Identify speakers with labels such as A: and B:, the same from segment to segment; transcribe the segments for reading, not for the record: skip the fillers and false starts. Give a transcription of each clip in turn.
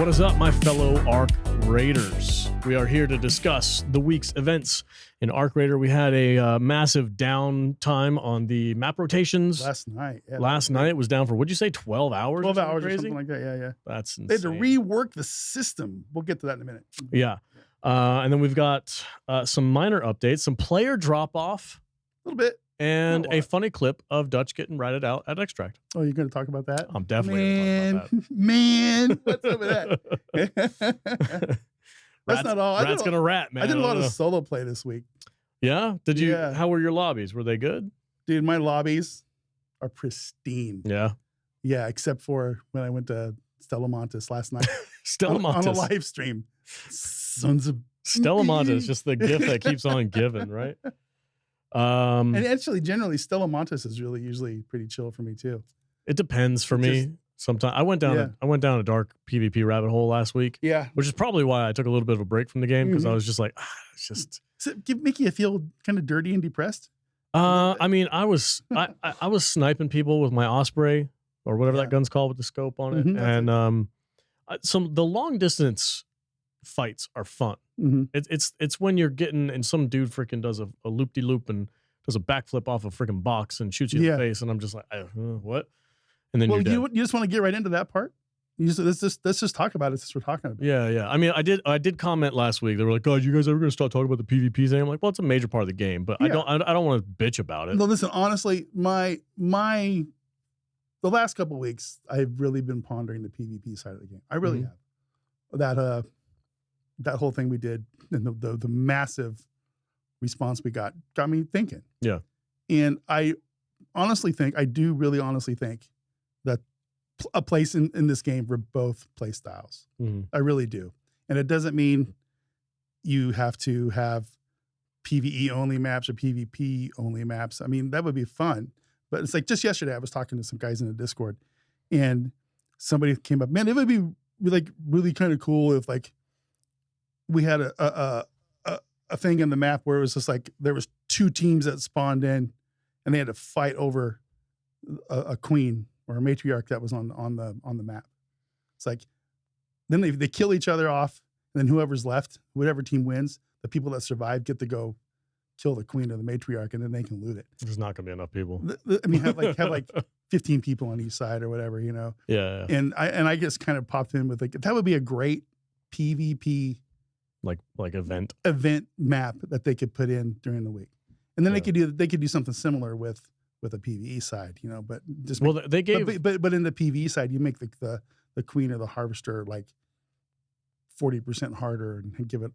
A: What is up, my fellow Arc Raiders? We are here to discuss the week's events. In Arc Raider, we had a massive downtime on the map rotations.
B: Last night. Yeah,
A: Last night it was down for, what'd you say, 12 hours?
B: 12 hours
A: crazy?
B: or something like that. Yeah, yeah.
A: That's insane.
B: They had to rework the system. We'll get to that in a minute.
A: Yeah. And then we've got some minor updates, some player drop-off.
B: A little bit.
A: And a funny clip of Dutch getting ratted out at Extract.
B: Oh, you're going to talk about that?
A: I'm definitely going to talk about that.
B: Man, what's up with that? That's not all.
A: Rat's going to rat, man.
B: I did a lot of solo play this week.
A: Yeah? Did you?
B: Yeah.
A: How were your lobbies? Were they good?
B: Dude, my lobbies are pristine.
A: Yeah.
B: Yeah, except for when I went to Stella Montes last night.
A: Stella Montes.
B: On a live stream. Sons of...
A: Stella Montes, just the gift that keeps on giving, right?
B: And actually, generally, Stella Montes is really usually pretty chill for me too.
A: It depends for me. Sometimes I went down a dark PvP rabbit hole last week.
B: Yeah,
A: which is probably why I took a little bit of a break from the game because I was just like, it's just.
B: Does it make you feel kind of dirty and depressed?
A: I mean, I was sniping people with my Osprey or whatever that gun's called with the scope on it, and the long distance fights are fun. It's when you're getting and some dude freaking does a loop-de-loop and does a backflip off a freaking box and shoots you in the face, and I'm just like, what? And then you
B: just want to get right into that part. Let's just talk about it since we're talking about it.
A: Yeah. I mean, I did comment last week. They were like, God, you guys ever gonna start talking about the PvP thing? I'm like, well, it's a major part of the game, but I don't want to bitch about it.
B: No, listen, honestly, the last couple of weeks, I've really been pondering the PvP side of the game. I really have. That whole thing we did and the massive response we got me thinking.
A: Yeah.
B: And I do really honestly think that a place in this game for both play styles. I really do. And it doesn't mean you have to have PvE only maps or PvP only maps. I mean, that would be fun. But it's like just yesterday I was talking to some guys in the Discord and somebody came up, man, it would be like really kind of cool if like we had a thing in the map where it was just like there was two teams that spawned in and they had to fight over a queen or a matriarch that was on the map. It's like then they kill each other off, and then whoever's left, whatever team wins, the people that survive get to go kill the queen or the matriarch, and then they can loot it.
A: There's not gonna be enough people.
B: I mean, have like 15 people on each side or whatever, you know.
A: Yeah.
B: And I just kind of popped in with like that would be a great PvP
A: like event
B: map that they could put in during the week, and then they could do something similar with a PvE side, you know. But just
A: they gave
B: but in the PvE side, you make the queen or the harvester like 40% harder and give it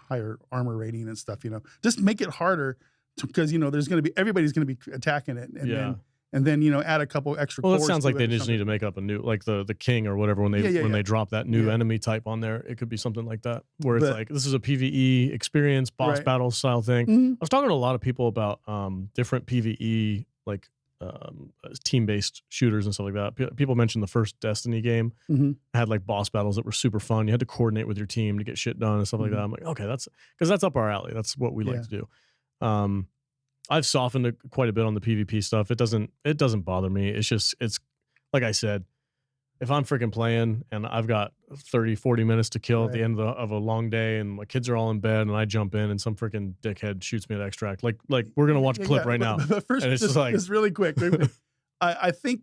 B: higher armor rating and stuff, you know. Just make it harder because you know everybody's going to be attacking it, and then you know add a couple extra.
A: Well, it sounds like they just need to make up a new like the king or whatever when they drop that new enemy type on there. It could be something like that where it's like this is a PvE experience boss battle style thing. I was talking to a lot of people about different PvE like team based shooters and stuff like that. People mentioned the first Destiny game had like boss battles that were super fun. You had to coordinate with your team to get shit done and stuff like that. I'm like, okay, that's up our alley. That's what we like to do. I've softened it quite a bit on the PvP stuff. It doesn't bother me. It's like I said, if I'm freaking playing and I've got 30, 40 minutes to kill at the end of a long day and my kids are all in bed and I jump in and some freaking dickhead shoots me at Extract, like we're going to watch a clip right now.
B: But first,
A: and it's just like,
B: just really quick. I think,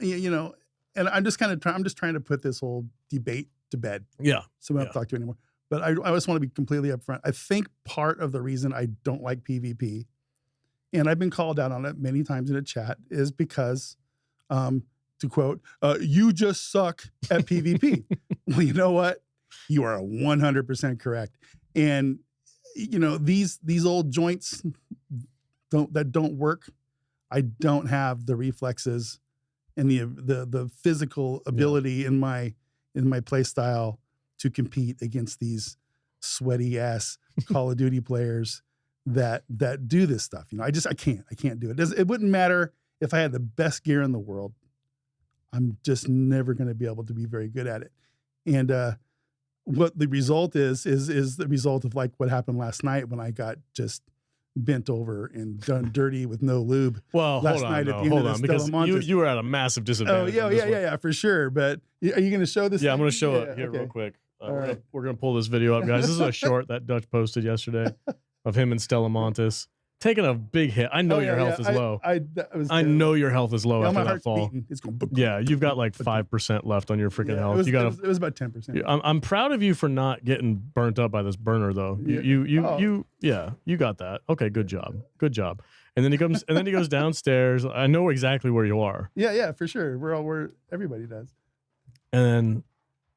B: you know, and I'm just trying to put this whole debate to bed.
A: Yeah.
B: So we don't have to talk to you anymore. But I just want to be completely upfront. I think part of the reason I don't like PvP, and I've been called out on it many times in the chat, is because, to quote, you just suck at PvP. Well, you know what? You are 100% correct. And, you know, these old joints that don't work. I don't have the reflexes and the physical ability in my play style to compete against these sweaty ass Call of Duty players that do this stuff. You know, I can't do it. It wouldn't matter if I had the best gear in the world. I'm just never going to be able to be very good at it. And what the result is the result of like what happened last night when I got just bent over and done dirty with no lube.
A: Well,
B: last night at the end of
A: because
B: Montes.
A: you were at a massive disadvantage.
B: Oh yeah, for sure. But are you going to show this?
A: Yeah, I'm going to show it here real quick. We're going to pull this video up, guys. This is a short that Dutch posted yesterday of him and Stellamontis taking a big hit. I know your health is low. I know your health is low after that fall.
B: It's going
A: you've got like 5% left on your freaking health.
B: It was about 10%.
A: I'm proud of you for not getting burnt up by this burner though. You got that. Okay, good job. And then he goes downstairs. I know exactly where you are.
B: Yeah, for sure. We're everybody does.
A: And then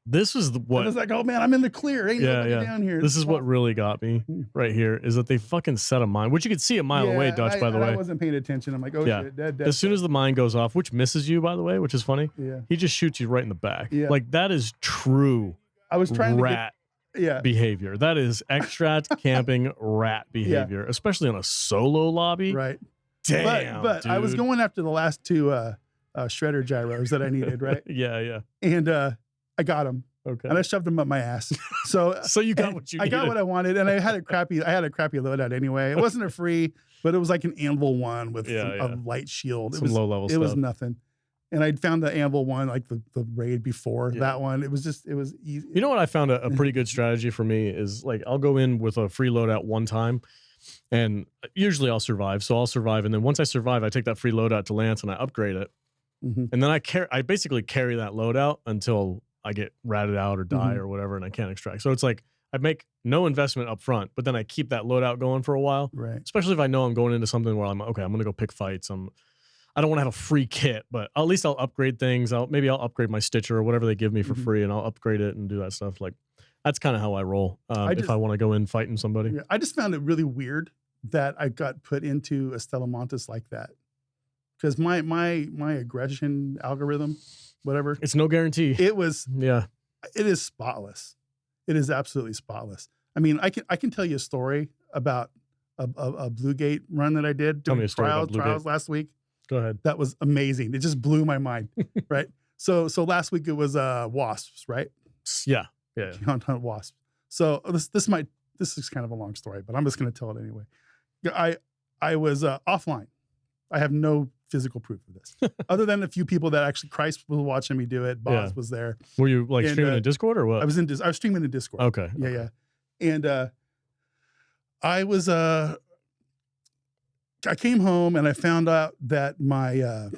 A: this is what I
B: was like, oh man, I'm in the clear. Ain't nobody down here.
A: This is what really got me right here is that they fucking set a mine, which you could see a mile away, Dutch, by the way.
B: I wasn't paying attention. I'm like, oh shit, dead.
A: As soon as the mine goes off, which misses you, by the way, which is funny.
B: Yeah.
A: He just shoots you right in the back.
B: Yeah.
A: Like that is true.
B: I was trying
A: rat behavior. That is extract camping rat behavior, especially on a solo lobby.
B: Right.
A: Damn.
B: But
A: dude.
B: I was going after the last two shredder gyros that I needed, right?
A: Yeah.
B: And I got them.
A: Okay.
B: And I shoved them up my ass. So
A: you got what you needed.
B: I got what I wanted, and I had a crappy loadout anyway. It wasn't a free, but it was like an anvil one with a light shield.
A: Some low level stuff.
B: It was nothing. And I'd found the anvil one, like the raid before that one. It was easy.
A: You know what I found a pretty good strategy for me is like I'll go in with a free loadout one time, and usually I'll survive. So I'll survive, and then once I survive, I take that free loadout to Lance and I upgrade it, and then I basically carry that loadout until I get ratted out or die or whatever, and I can't extract. So it's like I make no investment up front, but then I keep that loadout going for a while.
B: Right.
A: Especially if I know I'm going into something where I'm okay, I'm going to go pick fights. I don't want to have a free kit, but at least I'll upgrade things. Maybe I'll upgrade my Stitcher or whatever they give me for free, and I'll upgrade it and do that stuff. Like that's kind of how I roll. If I want to go in fighting somebody.
B: Yeah, I just found it really weird that I got put into a Stellamontis like that, because my aggression algorithm, whatever,
A: it's no guarantee.
B: It was
A: it
B: is spotless. It is absolutely spotless. I mean, I can tell you a story about a Blue Gate run that I did during trials last week.
A: Go ahead.
B: That was amazing. It just blew my mind. Right. So last week it was Wasps, right?
A: Yeah.
B: On Wasps. So this is kind of a long story, but I'm just going to tell it anyway. I was offline. I have no physical proof of this, other than a few people that actually Christ was watching me do it. Boss was there.
A: Were you like streaming in Discord or what?
B: I was streaming in Discord.
A: Okay.
B: Yeah. And I was I came home and I found out that I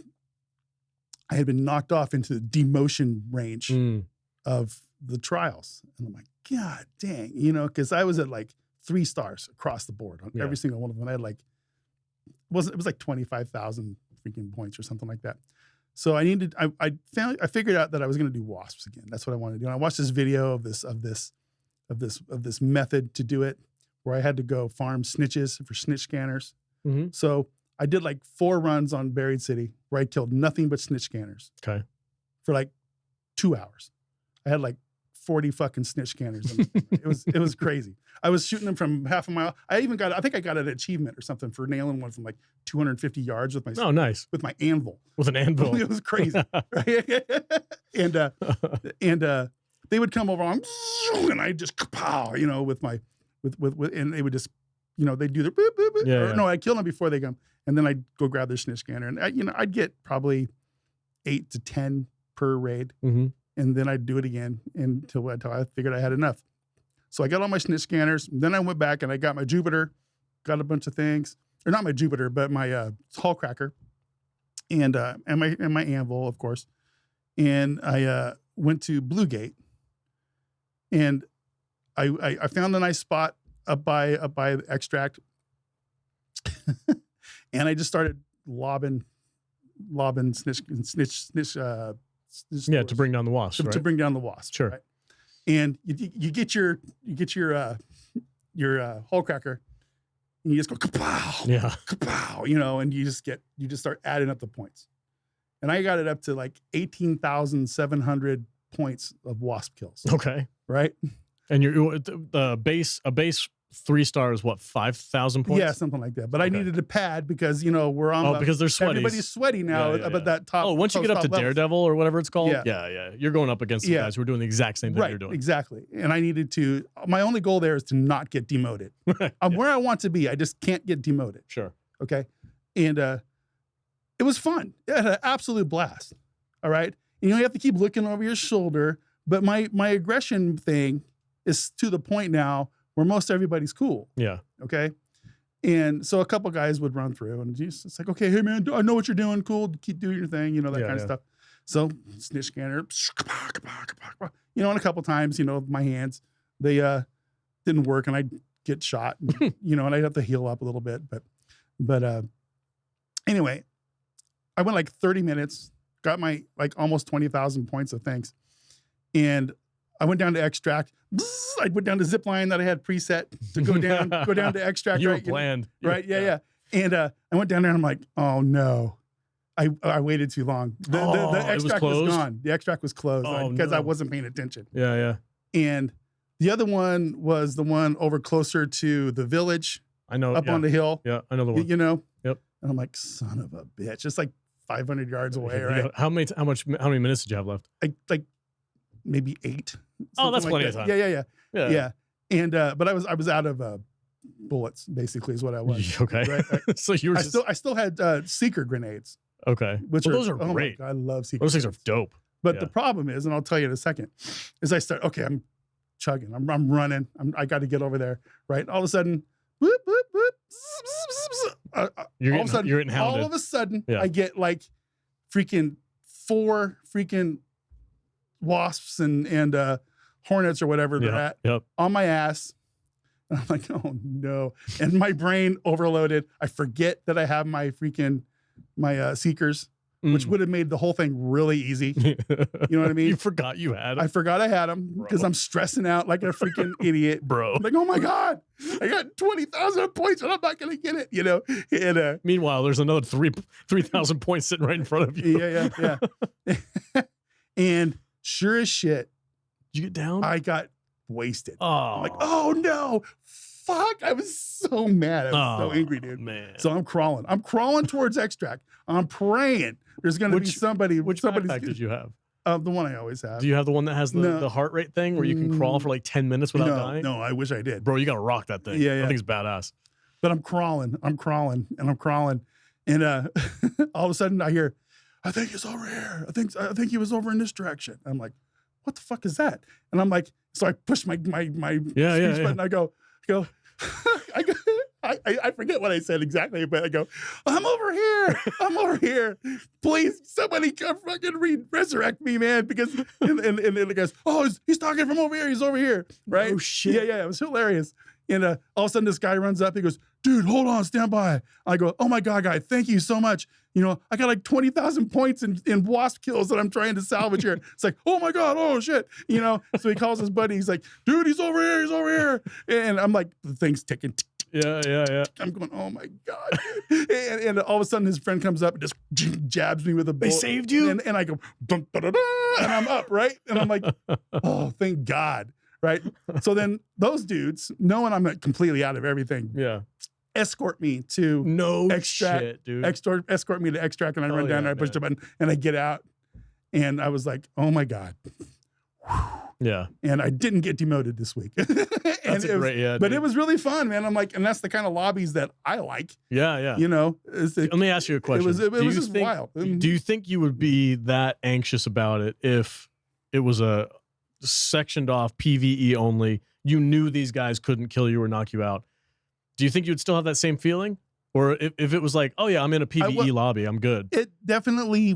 B: had been knocked off into the demotion range of the trials, and I'm like, God dang, because I was at like 3 stars across the board on every single one of them. I had like it was like 25,000 freaking points or something like that. So I figured out that I was going to do Wasps again. That's what I wanted to do. And I watched this video of this method to do it, where I had to go farm snitches for snitch scanners. So I did like 4 runs on Buried City where I killed nothing but snitch scanners.
A: Okay.
B: For like 2 hours. I had like 40 fucking snitch scanners. It was crazy. I was shooting them from half a mile. I think I got an achievement or something for nailing one from like 250 yards with my
A: nice.
B: With my anvil.
A: With an anvil.
B: It was crazy. Right? and they would come over and I just kapow, and they would just they'd do their boop, boop, boop. No, I'd kill them before they come. And then I'd go grab their snitch scanner. And I'd get probably 8 to 10 per raid. And then I'd do it again until I figured I had enough. So I got all my snitch scanners. And then I went back and I got my Jupiter, got a bunch of things. Or not my Jupiter, but my Hull Cracker. And my anvil, of course. And I went to Blue Gate. And I found a nice spot up by the extract, and I just started lobbing snitch
A: to bring down the wasp,
B: to bring down the wasp.
A: Sure.
B: Right? And you get your Hull Cracker, and you just go kapow, kapow, and you just start adding up the points, and I got it up to like 18,700 points of wasp kills.
A: Okay.
B: Right.
A: And you're a base 3 stars, what, 5,000 points?
B: Yeah, something like that. But I needed a pad because, you know, we're on
A: because they're sweaty.
B: Everybody's sweaty now about that top.
A: Oh, once you get up to
B: levels.
A: Daredevil or whatever it's called, you're going up against the guys who are doing the exact same thing you're doing.
B: Exactly. And I needed to, my only goal there is to not get demoted. I'm where I want to be. I just can't get demoted.
A: Sure.
B: Okay. And it was fun. It had an absolute blast. All right. And you have to keep looking over your shoulder. But my aggression thing is to the point now where most everybody's cool.
A: Yeah.
B: Okay. And so a couple guys would run through and it's like, okay, hey man, I know what you're doing. Cool. Keep doing your thing. You know, that kind of stuff. So snitch scanner, you know, and a couple times, you know, my hands, they didn't work and I'd get shot, and, you know, and I'd have to heal up a little bit. But anyway, I went like 30 minutes, got my like almost 20,000 points of things. And I went down to extract. I went down to zip line that I had preset to go down to extract.
A: You were planned.
B: Right. Yeah. And I went down there and I'm like, oh no, I waited too long. The extract was gone. The extract was closed because I wasn't paying attention.
A: Yeah.
B: And the other one was the one over closer to the village.
A: I know.
B: Up on the hill.
A: Yeah, I know the one.
B: You know?
A: Yep.
B: And I'm like, son of a bitch. Just like 500 yards away, right?
A: How many minutes did you have left?
B: Like maybe 8.
A: Oh, that's plenty of time.
B: Yeah. And but I was out of bullets, basically, is what I was.
A: Okay. Right? So you were
B: I still had seeker grenades.
A: Okay.
B: Which
A: those are great.
B: I love seeker
A: those things are dope.
B: But the problem is, and I'll tell you in a second, is I start, okay, I'm chugging. I'm running. I got to get over there, right? All of a sudden, boop, boop, boop.
A: You're getting hounded.
B: All of a sudden, I get like freaking 4 freaking wasps and hornets or whatever they're at on my ass. And I'm like, oh no. And my brain overloaded. I forget that I have my seekers, which would have made the whole thing really easy. You know what I mean?
A: You forgot you had them.
B: I forgot I had them because I'm stressing out like a freaking idiot.
A: Bro.
B: I'm like, oh my God, I got 20,000 points and I'm not going to get it, you know? And,
A: meanwhile, there's another 3,000 points sitting right in front of you.
B: Yeah. And sure as shit.
A: Did you get down?
B: I got wasted.
A: Oh.
B: I'm like, oh no. Fuck. I was so mad. I was so angry, dude.
A: Man.
B: So I'm crawling towards extract. I'm praying there's going to be somebody.
A: Which backpack did you have?
B: The one I always have.
A: Do you have the one that has the heart rate thing where you can crawl for like 10 minutes without dying?
B: No, I wish I did.
A: Bro, you got to rock that thing.
B: Yeah.
A: I think it's badass.
B: But I'm crawling. And all of a sudden I hear, I think he's over here. I think he was over in this direction. I'm like, what the fuck is that? And I'm like, so I push my speech button. I go, I forget what I said exactly, but I go, I'm over here. Please, somebody come fucking resurrect me, man. Because and it goes, oh, he's talking from over here. He's over here, right?
A: Oh shit.
B: Yeah. It was hilarious. And all of a sudden, this guy runs up. He goes, dude, hold on, stand by. I go, oh my God, guy, thank you so much. You know, I got like 20,000 points in wasp kills that I'm trying to salvage here. It's like, oh my God, oh shit. You know, so he calls his buddy. He's like, dude, he's over here. And I'm like, the thing's ticking.
A: Yeah.
B: I'm going, oh my God. and all of a sudden his friend comes up and just jabs me with a bullet.
A: They saved you?
B: And I go, dun, dun, dun, dun, and I'm up, right? And I'm like, oh, thank God. Right. So then those dudes, knowing I'm completely out of everything.
A: Yeah.
B: Escort me to extract,
A: shit, dude.
B: Escort me to extract, and I run down and I push the button and I get out, and I was like, "Oh my God!"
A: Yeah. And
B: I didn't get demoted this week.
A: That's great,
B: but it was really fun, man. I'm like, and that's the kind of lobbies that I like.
A: Yeah.
B: You know,
A: let me ask you a question.
B: It was just wild.
A: Do you think you would be that anxious about it if it was a sectioned off PvE only? You knew these guys couldn't kill you or knock you out. Do you think you'd still have that same feeling? Or if it was like, oh yeah, I'm in a PvE lobby, I'm good.
B: It definitely.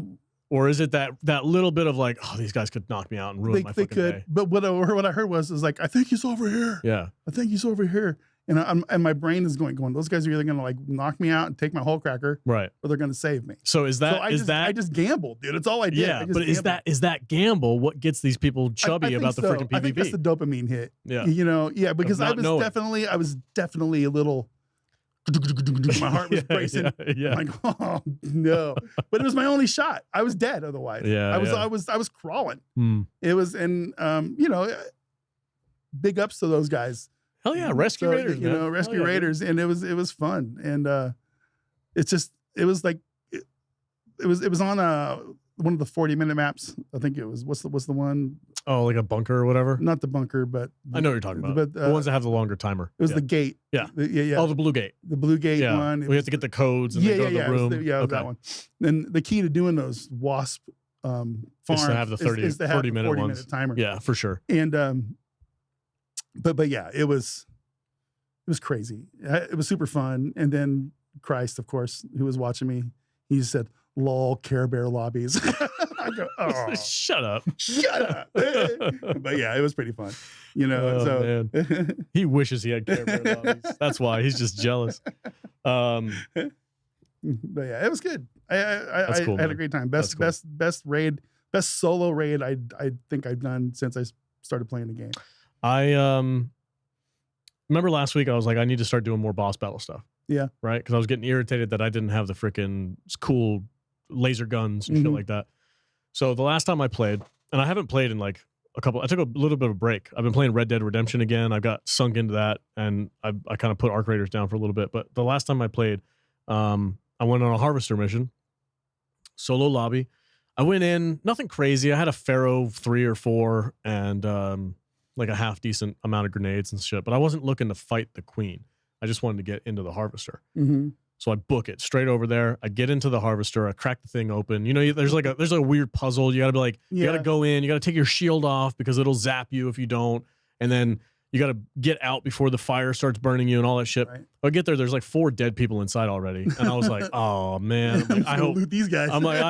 B: Or
A: is it that little bit of like, oh, these guys could knock me out and ruin my fucking day?
B: But what I heard was like, I think he's over here.
A: Yeah.
B: I think he's over here. And my brain is going, those guys are either going to like knock me out and take my whole cracker,
A: right?
B: Or they're going to save me.
A: So I
B: just gambled, dude. It's all I did.
A: Yeah, but is that gamble what gets these people chubby about the freaking PvP?
B: I think that's the dopamine hit.
A: Yeah,
B: you know, because I was definitely a little. My heart was racing.
A: Yeah.
B: I'm like, oh no! But it was my only shot. I was dead otherwise.
A: Yeah,
B: I was crawling. It was, and you know, big ups to those guys.
A: Hell yeah, Rescue Raiders,
B: you know, Rescue Raiders, and it was fun, and it was like it was on one of the 40-minute maps. I think it was what's the one?
A: Oh, like a bunker or whatever.
B: Not the bunker, but
A: I know what you're talking about. But the ones that have the longer timer.
B: It was the gate.
A: Yeah.
B: Yeah.
A: Oh, the blue gate.
B: The blue gate one.
A: We have to get the codes and then go to the room.
B: It was that one. And the key to doing those Wasp farms
A: is to have the 40-minute
B: timer.
A: Yeah, for sure.
B: And but yeah, it was crazy. It was super fun. And then Christ, of course, who was watching me, he said, "Lol, Care Bear lobbies." I go, "Oh,
A: shut up."
B: But yeah, it was pretty fun. You know,
A: man. He wishes he had Care Bear lobbies. That's why he's just jealous.
B: But yeah, it was good. I had a great time. Best raid, best solo raid I think I've done since I started playing the game.
A: I remember last week I was like, I need to start doing more boss battle stuff.
B: Yeah.
A: Right? Because I was getting irritated that I didn't have the freaking cool laser guns and shit like that. So the last time I played, and I haven't played in like I took a little bit of a break. I've been playing Red Dead Redemption again. I got sunk into that, and I kind of put ARCRaiders down for a little bit. But the last time I played, I went on a harvester mission, solo lobby. I went in, nothing crazy. I had a Pharaoh 3 or 4 and like a half decent amount of grenades and shit. But I wasn't looking to fight the queen. I just wanted to get into the harvester. So I book it straight over there. I get into the harvester. I crack the thing open. You know, there's like a weird puzzle. You got to be like, you got to go in. You got to take your shield off because it'll zap you if you don't. And then you got to get out before the fire starts burning you and all that shit. Right. I get there. There's like 4 dead people inside already. And I was like, oh, man. Like, I hope
B: loot these guys.
A: I'm like,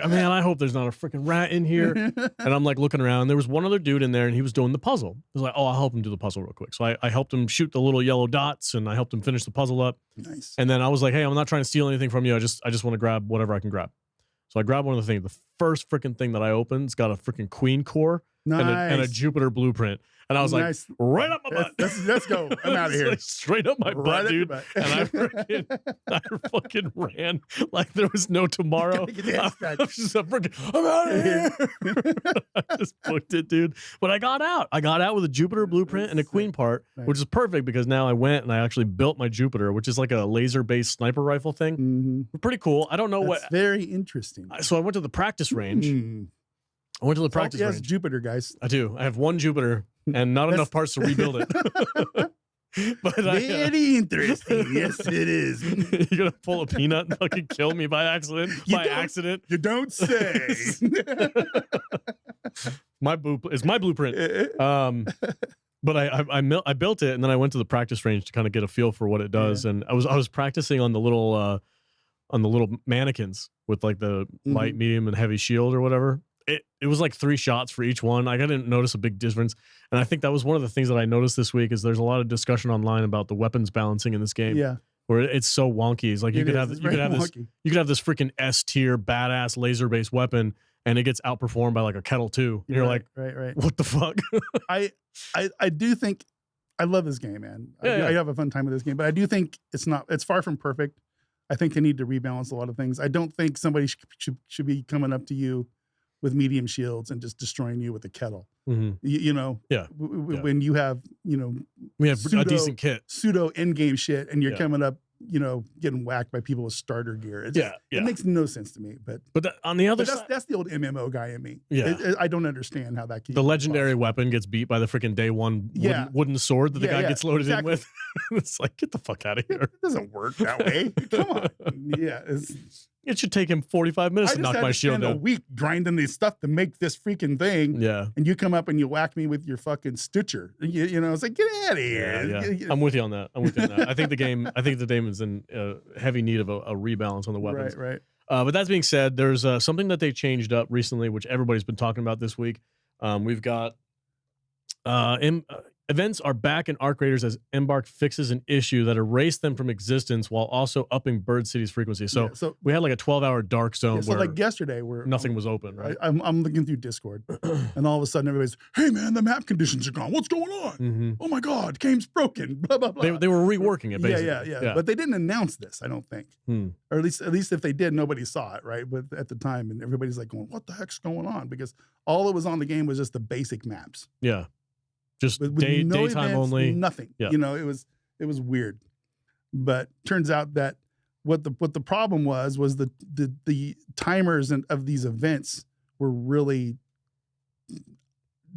A: man, I hope there's not a freaking rat in here. And I'm like looking around. There was one other dude in there and he was doing the puzzle. I was like, oh, I'll help him do the puzzle real quick. So I helped him shoot the little yellow dots and I helped him finish the puzzle up.
B: Nice.
A: And then I was like, hey, I'm not trying to steal anything from you. I just want to grab whatever I can grab. So I grabbed one of the things. The first freaking thing that I opened's got a freaking queen core and a Jupiter blueprint. And I was like, right up my butt.
B: Let's go. I'm out of here.
A: Like straight up my butt, dude. And I fucking ran like there was no tomorrow. I'm out of here. I just booked it, dude. But I got out. I got out with a Jupiter blueprint and a queen part, which is perfect because now I went and I actually built my Jupiter, which is like a laser-based sniper rifle thing. Pretty cool. I don't know what.
B: Very interesting.
A: So I went to the practice range. I went to the practice range.
B: Jupiter, guys.
A: I do. I have one Jupiter and not enough parts to rebuild it. But
B: very interesting. Yes, it is.
A: You're gonna pull a peanut and fucking kill me by accident?
B: You don't say.
A: It's my blueprint. But I built it and then I went to the practice range to kind of get a feel for what it does. And I was practicing on the little mannequins with like the light, medium, and heavy shield or whatever. It was like 3 shots for each one. I didn't notice a big difference. And I think that was one of the things that I noticed this week is there's a lot of discussion online about the weapons balancing in this game. Yeah. Where it's so wonky. It's like you could have this freaking S tier badass laser based weapon and it gets outperformed by like a Kettle 2. And you're like,
B: right.
A: What the fuck?
B: I do think I love this game, man. I have a fun time with this game, but I do think it's far from perfect. I think they need to rebalance a lot of things. I don't think somebody should be coming up to you with medium shields and just destroying you with a kettle. You know, when you have,
A: we have a decent kit,
B: pseudo end game shit, and you're coming up, getting whacked by people with starter gear. It makes no sense to me. But
A: on the other side,
B: that's the old MMO guy in me. I don't understand how that.
A: The legendary weapon gets beat by the freaking day one wooden sword that the guy gets loaded in with. It's like, get the fuck out of here.
B: It doesn't work that way. Come on.
A: It should take him 45 minutes to knock my shield down.
B: A week grinding this stuff to make this freaking thing. Yeah. And you come up and you whack me with your fucking Stitcher. It's like, get out of here.
A: Yeah. I'm with you on that. I think the game is in heavy need of a rebalance on the weapons.
B: Right.
A: But that being said, there's something that they changed up recently, which everybody's been talking about this week. We've got events are back in ARCRaiders as Embark fixes an issue that erased them from existence while also upping Bird City's frequency. So we had like a 12-hour dark zone where
B: like yesterday where
A: nothing was open, right?
B: I'm looking through Discord and all of a sudden everybody's, hey man, the map conditions are gone. What's going on? Oh my God, game's broken. Blah, blah, blah.
A: They were reworking it basically.
B: Yeah. But they didn't announce this, I don't think. Or at least if they did, nobody saw it, right? But at the time, and everybody's like going, what the heck's going on? Because all that was on the game was just the basic maps.
A: Yeah. Just daytime events, only.
B: Nothing. Yeah. You know, it was weird. But turns out that what the problem was the timers of these events were really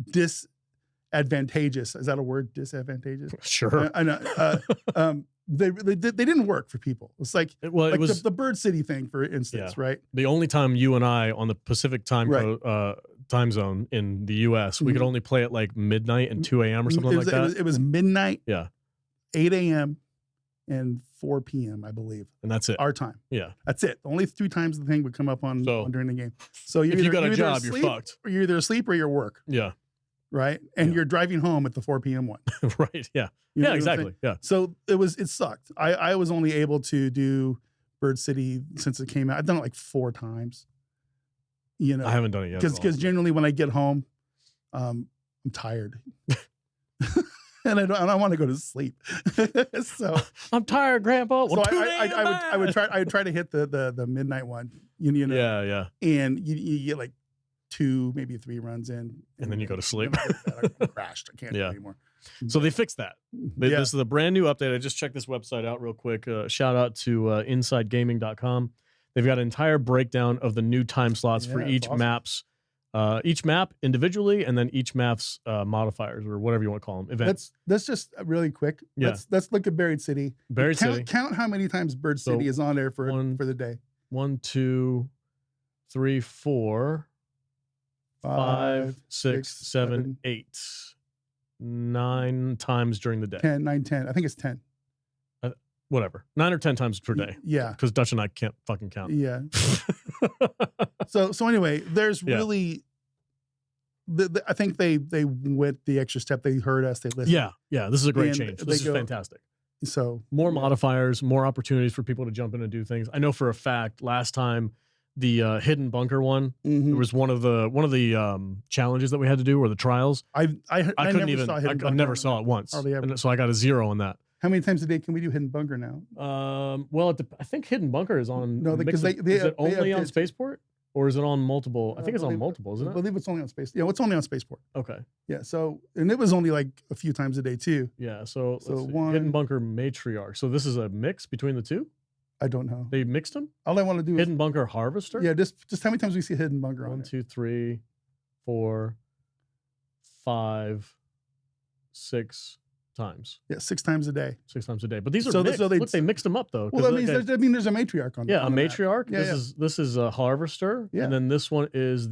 B: disadvantageous. Is that a word? Disadvantageous?
A: Sure.
B: I know. They didn't work for people. It's like, it was the Bird City thing, for instance, right?
A: The only time you and I on the Pacific time time zone in the U.S., we could only play at like midnight and 2 a.m. or something like that.
B: It was midnight, 8 a.m. and 4 p.m. I believe,
A: and that's it.
B: Our time.
A: Yeah,
B: that's it. Only 3 times the thing would come up on during the game. So
A: if you got a job, you're fucked.
B: Or you're either asleep or you're work.
A: Yeah.
B: Right, and you're driving home at the 4 p.m. one.
A: Right. Yeah. Yeah. Exactly. Yeah.
B: So it sucked. I was only able to do Bird City since it came out. I've done it like 4 times. You know,
A: I haven't done it yet
B: because generally when I get home, I'm tired, and I want to go to sleep. So
A: I'm tired, Grandpa.
B: So I would try to hit the midnight one. You know.
A: Yeah. And
B: you get like 2, maybe 3 runs in,
A: and then you go to sleep.
B: I crashed. I can't do it anymore.
A: So they fixed that. This is a brand new update. I just checked this website out real quick. Shout out to InsideGaming.com. They've got an entire breakdown of the new time slots for each maps, each map individually, and then each map's modifiers or whatever you want to call them. Events.
B: Let's just really quick. Let's look at Buried City. Count how many times Bird City is on there for the day.
A: 1, 2, 3, 4. 5, 6, 7, 8, 9 times during the day.
B: 10. I think it's 10.
A: Whatever. 9 or 10 times per day.
B: Yeah.
A: Because Dutch and I can't fucking count.
B: Yeah. So anyway, there's really, I think they went the extra step. They heard us. They listened.
A: Yeah. This is a great change. This is fantastic.
B: So
A: more modifiers, more opportunities for people to jump in and do things. I know for a fact last time, the hidden bunker one. It was one of the challenges that we had to do, or the trials.
B: I couldn't even.
A: I never saw it once, and so I got a 0 on that.
B: How many times a day can we do hidden bunker now?
A: Well, I think hidden bunker is on.
B: No, because is
A: it only on Spaceport, or is it on multiple? I think it's on multiple, isn't it?
B: I believe it's only on Space. Yeah, it's only on Spaceport.
A: Okay.
B: Yeah. So, and it was only like a few times a day too.
A: Yeah. So one hidden bunker matriarch. So this is a mix between the two.
B: I don't know.
A: They mixed them?
B: All I want to do
A: hidden bunker harvester?
B: Yeah, just how many times we see hidden bunker on
A: 1, 2, 3, 4, 5, 6 times.
B: Yeah, 6 times a day.
A: 6 times a day. But these are mixed. Look, they mixed them up though.
B: Well, that means there's a matriarch on.
A: Yeah, a matriarch. This is a harvester. Yeah. And then this one is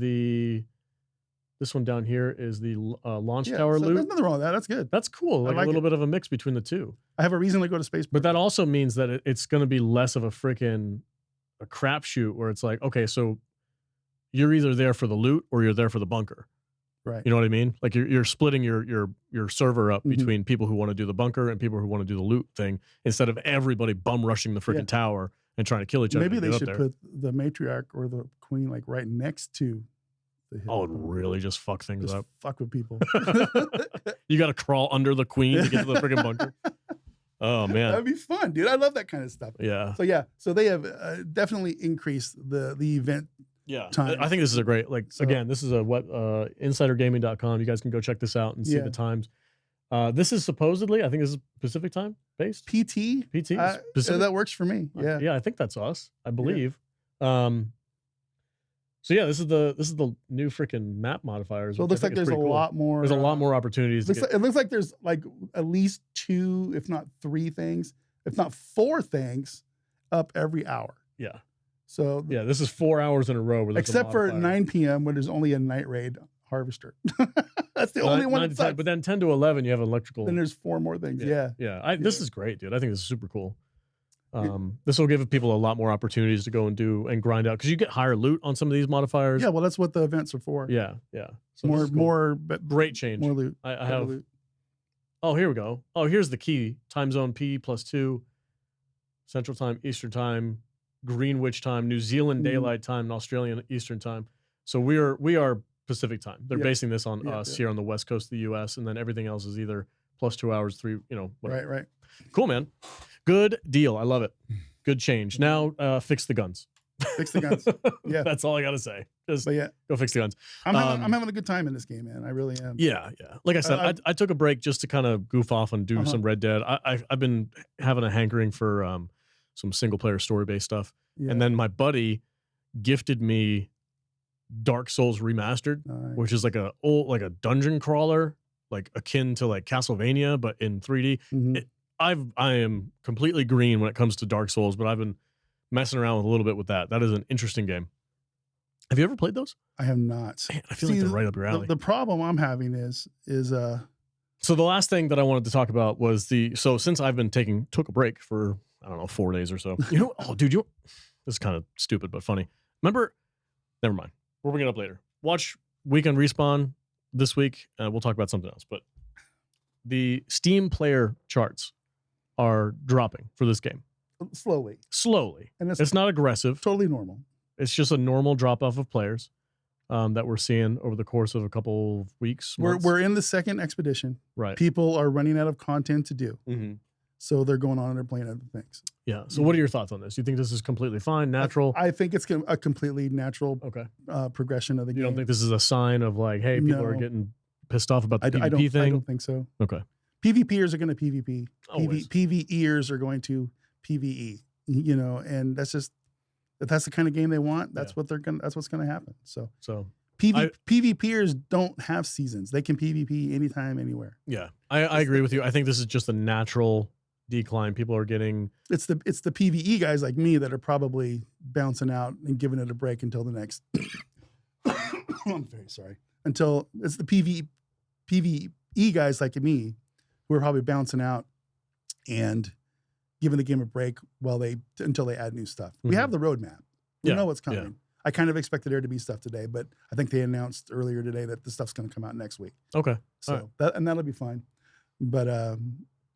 A: this one down here is the launch tower loot.
B: There's nothing wrong with that. That's good.
A: That's cool. Like a little bit of a mix between the two.
B: I have a reason to go to space.
A: But that also means that it's going to be less of a crapshoot where it's like, okay, so you're either there for the loot or you're there for the bunker.
B: Right.
A: You know what I mean? Like you're splitting your server up between people who want to do the bunker and people who want to do the loot thing, instead of everybody bum rushing the freaking tower and trying to kill each other.
B: Maybe they should put the matriarch or the queen like right next to.
A: Oh, it really just fuck things up.
B: Fuck with people.
A: You got to crawl under the queen to get to the freaking bunker. Oh man,
B: that'd be fun, dude. I love that kind of stuff.
A: Yeah.
B: So they have definitely increased the event.
A: Yeah, time. I think this is a great again. This is a insidergaming.com. You guys can go check this out and see the times. This is supposedly, I think this is Pacific time based.
B: PT. That works for me. Yeah.
A: Yeah, I think that's us. I believe. Yeah. So yeah, this is the new freaking map modifiers.
B: So it looks like there's a lot more.
A: There's a lot more opportunities.
B: It looks like there's like at least 2, if not 3 things, if not 4 things, up every hour.
A: Yeah.
B: So
A: yeah, this is 4 hours in a row.
B: Except for 9 p.m. when there's only a night raid harvester. That's the only one.
A: But then 10 to 11, you have electrical.
B: Then there's 4 more things. Yeah.
A: This is great, dude. I think this is super cool. This will give people a lot more opportunities to go and do and grind out, because you get higher loot on some of these modifiers.
B: Yeah, well, that's what the events are for.
A: Yeah. So
B: more
A: great change.
B: More loot.
A: I have. Loot. Oh, here we go. Oh, here's the key: time zone P+2, Central Time, Eastern Time, Greenwich Time, New Zealand Daylight Time, and Australian Eastern Time. So we are Pacific Time. They're basing this on us here on the West Coast of the U.S., and then everything else is either +2 hours, 3. Whatever.
B: Right.
A: Cool, man. Good deal. I love it. Good change. Now fix the guns.
B: Fix the guns. Yeah.
A: That's all I got to say. Just go fix the guns.
B: I'm having a good time in this game, man. I really am.
A: Yeah. Like I said, I took a break just to kind of goof off and do some Red Dead. I've been having a hankering for some single player story based stuff. Yeah. And then my buddy gifted me Dark Souls Remastered, which is like a dungeon crawler, like akin to like Castlevania, but in 3D. I am completely green when it comes to Dark Souls, but I've been messing around with a little bit with that. That is an interesting game. Have you ever played those?
B: I have not.
A: Man, I feel like they're right up your alley.
B: The problem I'm having is
A: so the last thing that I wanted to talk about was since I've been took a break for, I don't know, 4 days or so. You know, oh dude, this is kind of stupid but funny. Remember, never mind. We'll bring it up later. Watch Weekend Respawn this week. We'll talk about something else, but the Steam player charts are dropping for this game.
B: Slowly.
A: And it's not aggressive.
B: Totally normal.
A: It's just a normal drop off of players that we're seeing over the course of a couple of weeks.
B: We're in the second expedition.
A: Right.
B: People are running out of content to do. So they're going on and they're playing other things.
A: Yeah. So what are your thoughts on this? You think this is completely fine, natural?
B: I think it's a completely natural progression of the game.
A: You don't think this is a sign of like, hey, people are getting pissed off about the PvP thing?
B: I don't think so.
A: Okay.
B: PvPers are going to PvP.
A: Always.
B: PvEers are going to PvE. You know, and that's just, if that's the kind of game they want, that's what they're gonna. That's what's going to happen. So PvPers don't have seasons. They can PvP anytime, anywhere.
A: Yeah, I agree with you. I think this is just a natural decline. People are getting.
B: It's the PvE guys like me that are probably bouncing out and giving it a break until the next. I'm very sorry. Until it's the PvE guys like me who are probably bouncing out and giving the game a break until they add new stuff. We have the roadmap. We know what's coming. Yeah. I kind of expected there to be stuff today, but I think they announced earlier today that the stuff's going to come out next week.
A: Okay.
B: So that'll be fine. But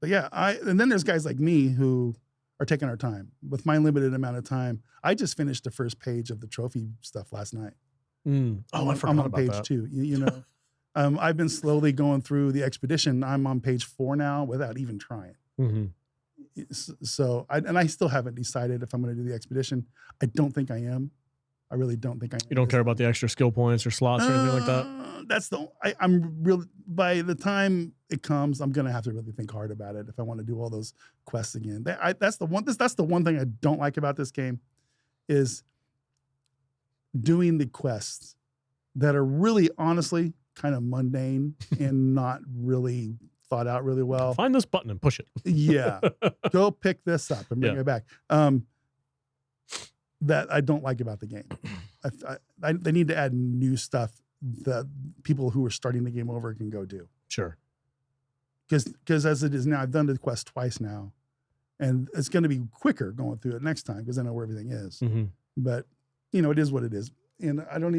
B: yeah, and then there's guys like me who are taking our time. With my limited amount of time, I just finished the first page of the trophy stuff last night.
A: I forgot
B: I'm on
A: about
B: page
A: that.
B: 2. You know, I've been slowly going through the expedition. I'm on page 4 now without even trying. So I still haven't decided if I'm going to do the expedition. I don't think I am. I really don't think I am.
A: You don't care about the extra skill points or slots or anything like that?
B: That's I'm really, by the time it comes, I'm going to have to really think hard about it if I want to do all those quests again. That's the one thing I don't like about this game is doing the quests that are really, honestly, kind of mundane and not really thought out really well.
A: Find this button and push it.
B: Yeah. Go pick this up and bring it back. That I don't like about the game. They need to add new stuff that people who are starting the game over can go do.
A: Sure.
B: Because as it is now, I've done the quest twice now, and it's going to be quicker going through it next time because I know where everything is. But, you know, it is what it is. And I don't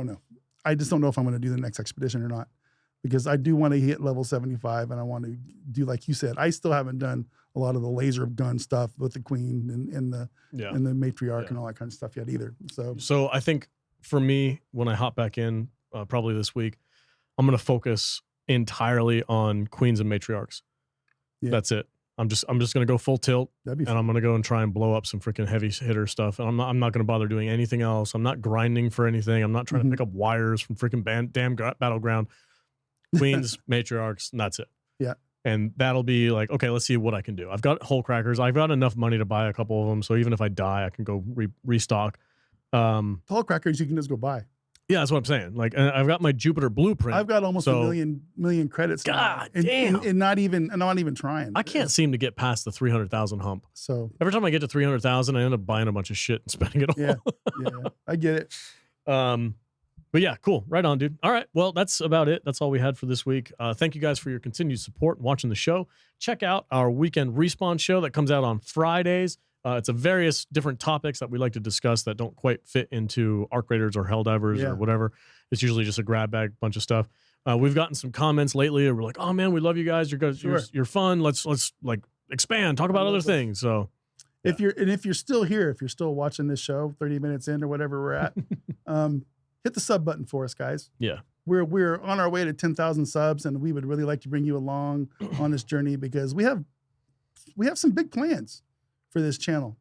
B: know. I just don't know if I'm going to do the next expedition or not. Because I do want to hit level 75 and I want to do, like you said, I still haven't done a lot of the laser gun stuff with the queen and the matriarch and all that kind of stuff yet either. So
A: I think for me, when I hop back in, probably this week, I'm going to focus entirely on queens and matriarchs. Yeah. That's it. I'm just going to go full tilt and I'm going to go and try and blow up some freaking heavy hitter stuff. And I'm not going to bother doing anything else. I'm not grinding for anything. I'm not trying to pick up wires from freaking damn Battleground. Queens, matriarchs, and that's it.
B: Yeah.
A: And that'll be like, okay, let's see what I can do. I've got hull crackers. I've got enough money to buy a couple of them. So even if I die, I can go restock.
B: Hull crackers you can just go buy.
A: Yeah, that's what I'm saying. Like, I've got my Jupiter blueprint.
B: I've got almost a million credits.
A: God
B: now,
A: damn.
B: And not even trying.
A: I can't seem to get past the 300,000 hump.
B: So
A: every time I get to 300,000, I end up buying a bunch of shit and spending it all.
B: Yeah, I get it.
A: But yeah, cool. Right on, dude. All right. Well, that's about it. That's all we had for this week. Thank you guys for your continued support and watching the show. Check out our Weekend Respawn show that comes out on Fridays. It's a various different topics that we like to discuss that don't quite fit into ARCRaiders or Helldivers or whatever. It's usually just a grab bag, bunch of stuff. We've gotten some comments lately and we're like, oh man, we love you guys. You're fun. Let's like expand, talk about other things. So
B: if you're still here, if you're still watching this show 30 minutes in or whatever we're at, hit the sub button for us, guys.
A: Yeah.
B: We're on our way to 10,000 subs, and we would really like to bring you along on this journey because we have some big plans for this channel.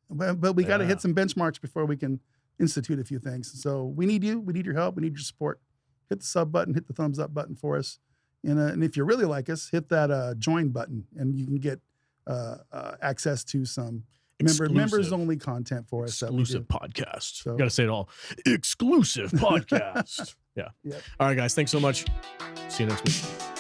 B: but we got to hit some benchmarks before we can institute a few things. So we need you. We need your help. We need your support. Hit the sub button. Hit the thumbs up button for us. And if you really like us, hit that join button, and you can get access to some members only content for us.
A: Exclusive podcast. So, got to say it all. Exclusive podcast. Yeah. Yep. All right, guys. Thanks so much. See you next week.